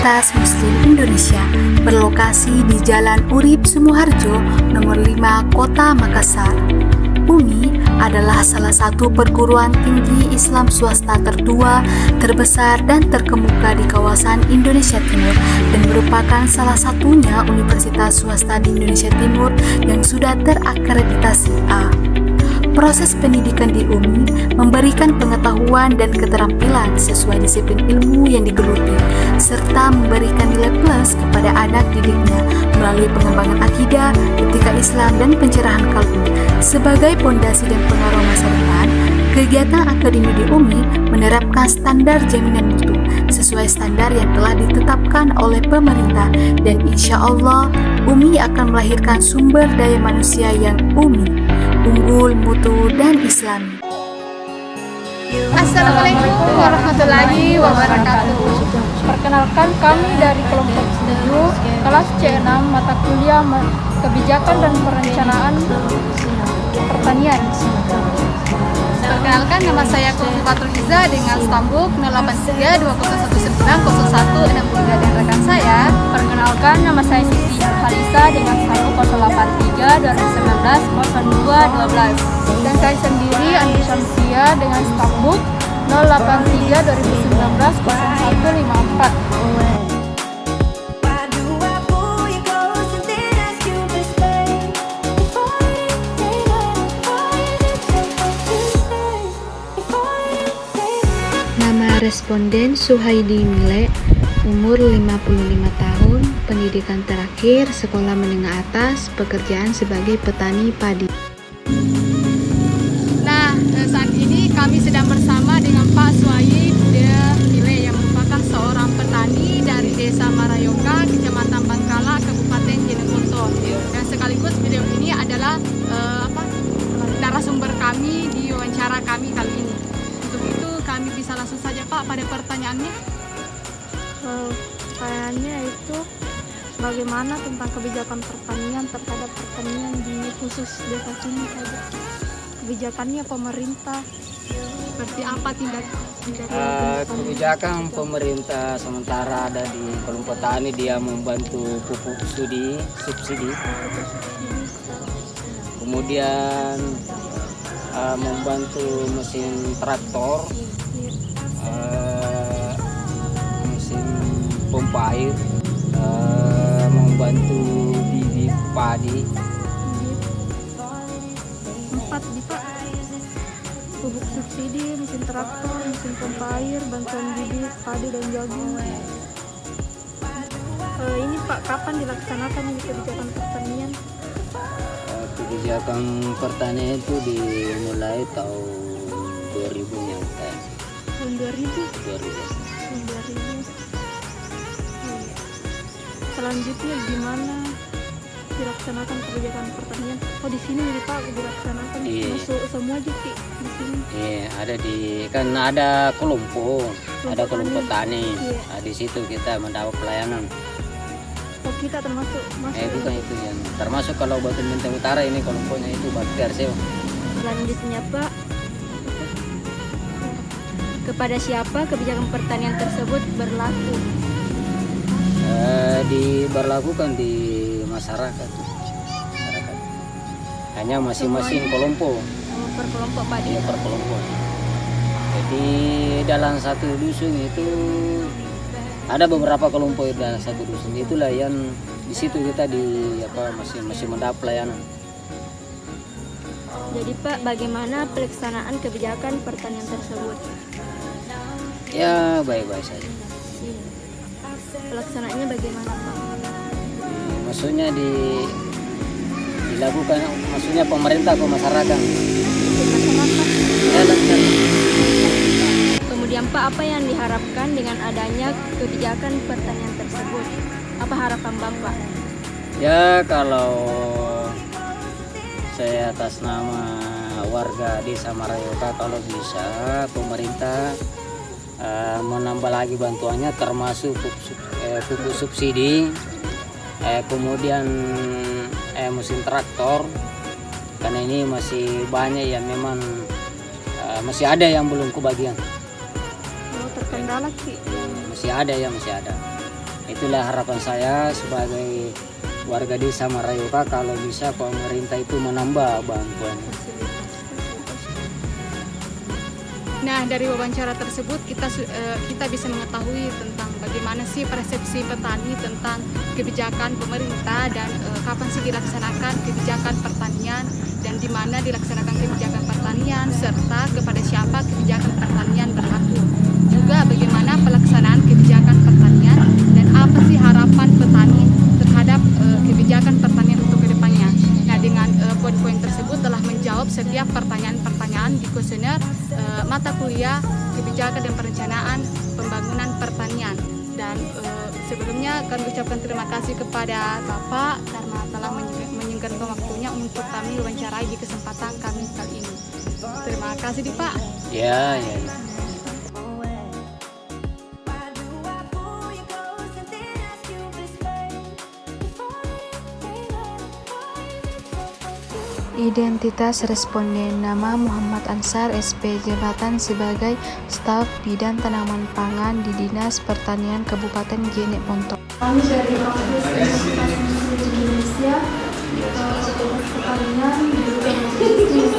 Universitas Muslim Indonesia berlokasi di Jalan Urip Sumoharjo, nomor 5, Kota Makassar. UMI adalah salah satu perguruan tinggi Islam swasta tertua, terbesar, dan terkemuka di kawasan Indonesia Timur dan merupakan salah satunya universitas swasta di Indonesia Timur yang sudah terakreditasi A. Proses pendidikan di UMI memberikan pengetahuan dan keterampilan sesuai disiplin ilmu yang digeluti, serta memberikan nilai plus kepada anak didiknya melalui pengembangan akidah, etika Islam, dan pencerahan kalbu. Sebagai pondasi dan pengaruh masa depan, kegiatan akademi di UMI menerapkan standar jaminan mutu sesuai standar yang telah ditetapkan oleh pemerintah, dan insya Allah UMI akan melahirkan sumber daya manusia yang unggul, mutu, dan islami. Assalamualaikum warahmatullahi wabarakatuh. Perkenalkan, kami dari kelompok 7 kelas C6 mata kuliah kebijakan dan perencanaan pertanian. Perkenalkan, nama saya Kufi Fatul Iza dengan stambuk 08320190163 dan rekan saya. Perkenalkan, nama saya Siti Halisa dengan stambuk 08320190212. Dan saya sendiri Andi Syamsia dengan stambuk 08320190154. Nama responden Suhaidi Mile, umur 55 tahun, pendidikan terakhir, sekolah menengah atas, pekerjaan sebagai petani padi. Nah, saat ini kami sedang bersama dengan Pak Suhaidi Mile yang merupakan seorang petani dari Desa Marayoka, Kecamatan Bangkala, Kabupaten Jeneponto. Dan sekaligus beliau ini adalah narasumber kami di wawancara kami kali ini. Untuk itu kami bisa langsung saja Pak pada pertanyaannya. Pertanyaannya itu bagaimana tentang kebijakan pertanian terhadap pertanian di khusus desa sini saja. Kebijakannya pemerintah Seperti apa tindak? Kebijakan pemerintah sementara ada di kelompok tani, dia membantu pupuk subsidi, kemudian membantu mesin traktor, mesin pompa air, membantu bibit padi. 4 di Pak. Pupuk subsidi, mesin traktor, mesin pompa air, bantuan bibit padi dan jagung. Ini Pak, kapan dilaksanakan ini kebijakan pertanian? Kebijakan pertanian itu dimulai tahun 2000 yang Tahun 2000. 2000. Selanjutnya gimana dilaksanakan kebijakan pertanian? Oh, di sini nih Pak dilaksanakan. Iya. Masuk semua juga di sini. Ada kan ada kelompok tani. Iya. Nah, di situ kita mendapat pelayanan. Oh, kita termasuk masuk. Bukan itu yang termasuk kalau Batu Bintang Utara ini kelompoknya itu Batu Perseo. Selanjutnya Pak, kepada siapa kebijakan pertanian tersebut berlaku? Diberlakukan di masyarakat. Hanya masing-masing kelompok. Per kelompok Pak. Iya, per kelompok. Jadi dalam satu dusun itu ada beberapa kelompok dalam satu dusun. Itulah yang di situ kita masih mendapat pelayanan. Jadi Pak, bagaimana pelaksanaan kebijakan pertanian tersebut? Ya, baik-baik saja. Pelaksanaannya bagaimana Pak? Maksudnya dilakukan, maksudnya pemerintah ke masyarakat. Ya, Kemudian Pak, apa yang diharapkan dengan adanya kebijakan pertanian tersebut? Apa harapan Bapak? Ya, kalau saya atas nama warga Desa Marayoka, kalau bisa pemerintah menambah lagi bantuannya, termasuk pupuk subsidi, kemudian mesin traktor, karena ini masih banyak yang memang masih ada yang belum kebagian. Terkendala sih. Masih ada. Itulah harapan saya sebagai warga desa Marayoka, kalau bisa pemerintah itu menambah bantuan. Nah, dari wawancara tersebut kita bisa mengetahui tentang bagaimana sih persepsi petani tentang kebijakan pemerintah dan kapan sih dilaksanakan kebijakan pertanian dan di mana dilaksanakan kebijakan pertanian serta kepada siapa kebijakan pertanian berlaku. Juga bagaimana pelaksanaan kebijakan pertanian dan apa sih harapan petani terhadap kebijakan pertanian untuk kedepannya. Nah, dengan poin-poin tersebut telah menjawab setiap pertanyaan-pertanyaan di kuesioner mata kuliah kebijakan dan perencanaan pembangunan pertanian. Dan sebelumnya kami ucapkan terima kasih kepada Bapak karena telah menyempatkan waktunya untuk kami wawancarai di kesempatan kami kali ini. Terima kasih Pak. Ya. Identitas responden: nama Muhammad Ansar, SP, jabatan sebagai staf bidang tanaman pangan di Dinas Pertanian Kabupaten Jeneponto. Kami dari kampus Universitas Muslim Indonesia, Fakultas Pertanian, jurusan Bisnis.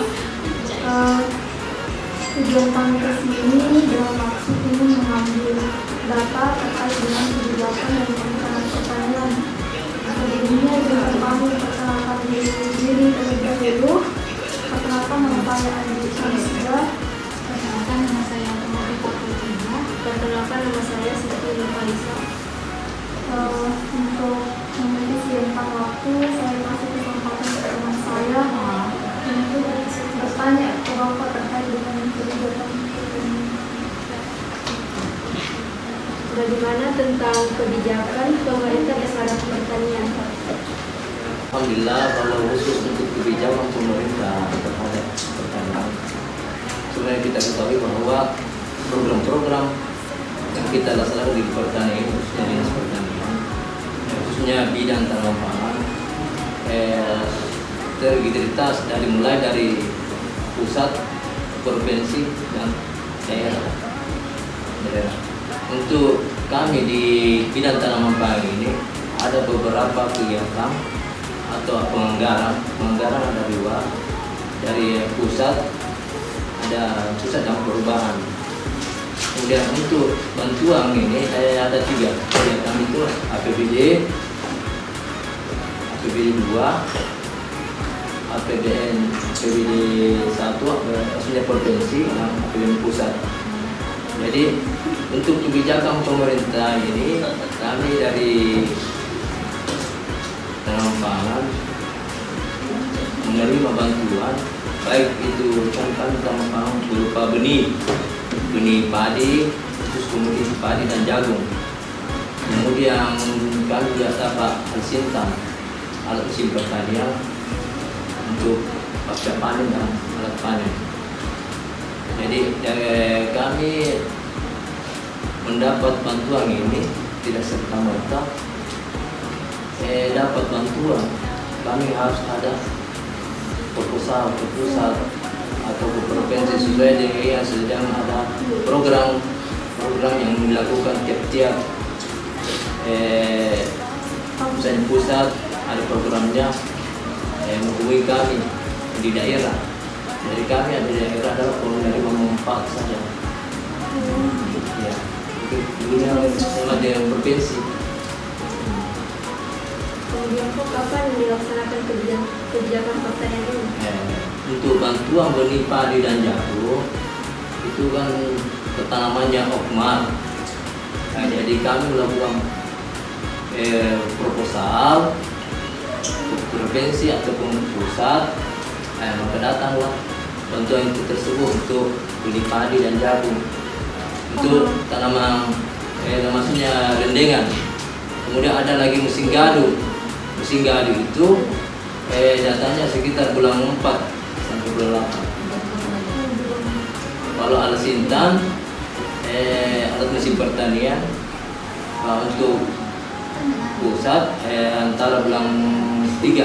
Tujuan kami ke sini dalam maksud ingin mengambil data terkait dengan kebijakan dan perencanaan pertanian. Sebelumnya juga kami perkenalkan diri terlebih dahulu. Perkenalkan nama saya Andi Syamsiah. Perkenalkan nama saya Murti Fakultinya. Perkenalkan nama saya Siti Nurhalisa. Untuk memberi singkat waktu, saya kasih kesempatan ke teman saya untuk bertanya ke Bapak terkait dengan kebijakan pertanian. Bagaimana tentang kebijakan pemerintah terhadap pertanian? Alhamdulillah, kalau khusus untuk kebijakan pemerintah terhadap pertanian, sebenarnya kita ketahui bahwa program-program yang kita laksanakan di pertanian, khususnya dinas pertanian, khususnya bidang tanaman pangan, terintegritas mulai dari pusat, provinsi, dan daerah. Untuk kami di bidang tanaman pangan ini ada beberapa kegiatan atau penganggaran ada dua, dari pusat ada pusat dan perubahan. Kemudian untuk bantuan ini ada tiga kegiatan, itu APBD 2, APBD 1 maksudnya provinsi, dan APBD pusat. Jadi untuk kebijakan pemerintah ini, kami dari tanaman pangan menerima bantuan, baik itu kan tanaman pangan berupa benih padi, terus kemudian padi dan jagung. Kemudian kami juga dapat alsintan, alat mesin pertanian untuk pasca panen dan alat panen. Jadi kami mendapat bantuan ini tidak serta-merta dapat bantuan. Kami harus ada proposal atau provinsi sesuai dengan yang sedang ada program yang dilakukan tiap-tiap misalnya pusat ada programnya, menghubungi kami di daerah. Dari kami ada di daerah adalah menerima manfaat saja. Ya, itu sama dengan provinsi. Kemudian kapan dilaksanakan kebijakan pertanian ini? Untuk bantuan benih padi dan jagung itu kan tanamannya Okmar. Nah, jadi kami melakukan proposal ke provinsi ataupun pusat, maka datanglah bantuan itu tersebut untuk benih padi dan jagung. Itu tanaman maksudnya rendengan. Kemudian ada lagi musim gadu. Musim gadu itu datanya sekitar bulan 4 sampai bulan 8. Kalau alat sintan, alat mesin pertanian untuk pusat antara bulan 3,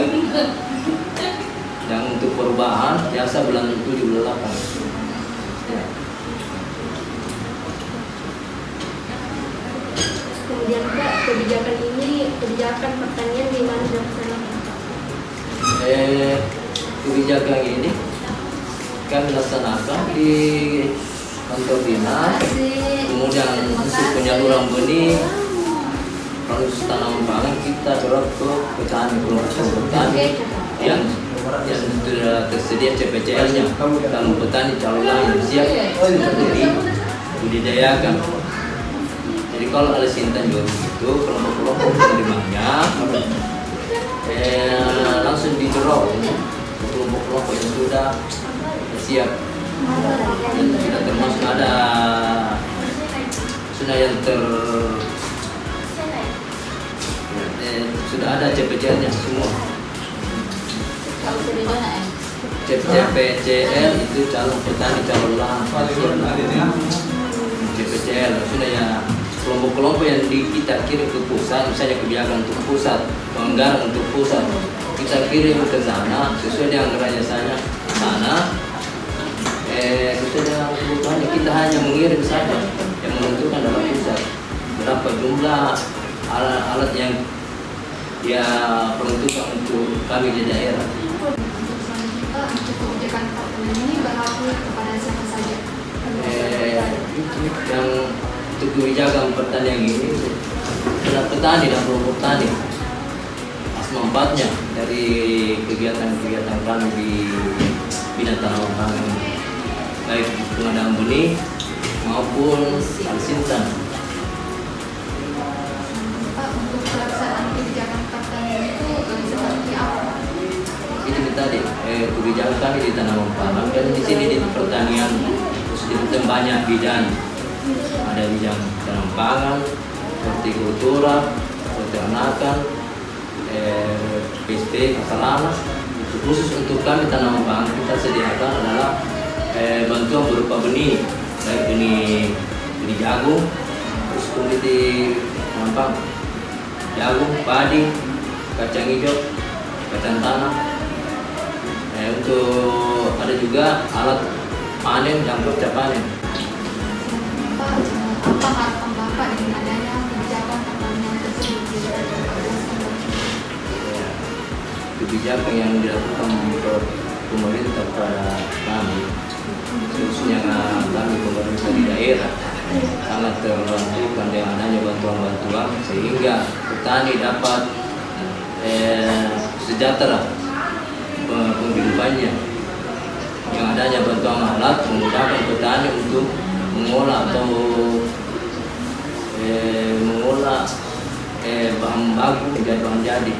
dan untuk perubahan biasa bulan 7 bulan 8. Ya. Kemudian Kak, kebijakan ini, kebijakan pertanian di mana dilaksanakan? Kebijakan ini kami laksanakan di kantor dinas, kemudian untuk penyaluran benih, proses tanaman pangan kita dorong ke petani, kelompok petani yang sudah tersedia CPCL-nya. Kalau petani calon lain siap untuk dibudidayakan. Jadi kalau ada Sintan juga begitu, kelompok-kelompok penerimanya langsung didorong kelompok-kelompok yang sudah siap. Dan sudah termasuk ada sudah ada CPCL-nya semua. CPCL itu calon petani, calon lahan. CPCL sudah ya kelompok-kelompok yang kita kirim ke pusat, misalnya kebijakan untuk pusat, anggaran untuk pusat, kita kirim ke sana sesuai dengan anggarannya sana. Sesuai dengan kebutuhannya, kita hanya mengirim saja, yang menentukan dalam pusat berapa jumlah alat yang dia peruntukkan untuk kami di daerah. Untuk kebijakan pertanian ini berlaku kepada siapa saja? Yang untuk kebijakan pertanian ini adalah petani dan kelompok tani. Manfaatnya dari kegiatan-kegiatan kami di bidang tanaman pangan, baik pengadaan benih maupun Sintan. Pak, untuk pelaksanaan kebijakan pertanian itu seperti apa? Ini tadi kebijakan kami di tanaman pangan dan di sini di pertanian sudah banyak bidang. Ada bidang tanaman pangan, hortikultura, peternakan, PSP, Kasalana. Khusus untuk kami tanaman pangan kita sediakan adalah bantuan berupa benih, baik benih jagung, terus komoditi tanaman jagung, padi, kacang hijau, kacang tanah. Untuk ada juga alat panen dan pasca panen. Pak, apa harapan Bapak dengan adanya kebijakan pertanian tersebut? Kebijakan yang dilakukan pemerintah kepada kami, khususnya kami pemerintah di daerah, sangat terbantukan dengan adanya bantuan-bantuan sehingga petani dapat sejahtera penghidupannya. Yang adanya bantuan alat memudahkan petani untuk mengolah bahan baku menjadi bahan jadi.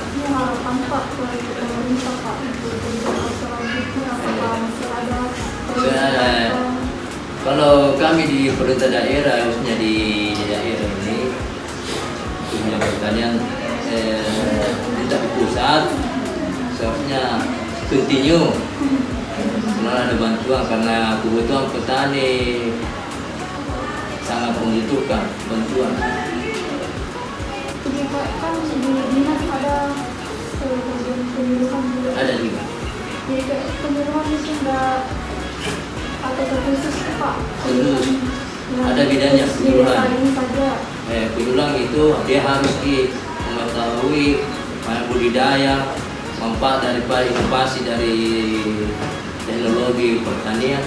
Ini harapan Pak untuk pemerintah Pak untuk kebijakan selanjutnya, apakah masih ada Kalau kami di pemerintah daerah, khususnya di daerah ini, punya pertanian tidak di pusat, seharusnya continue. Karena ada bantuan, karena kebutuhan petani sangat membutuhkan bantuan. Jadi Pak, kan di dinas ada penyuluhan juga. Ada juga. Jadi penyuluhan itu enggak atau terkhusus Pak? Khusus. Yang Ada bidangnya khusus di penyuluhan. desa ini saja. Penyuluhan itu dia harus mengetahui budidaya, manfaat daripada inovasi dari teknologi pertanian,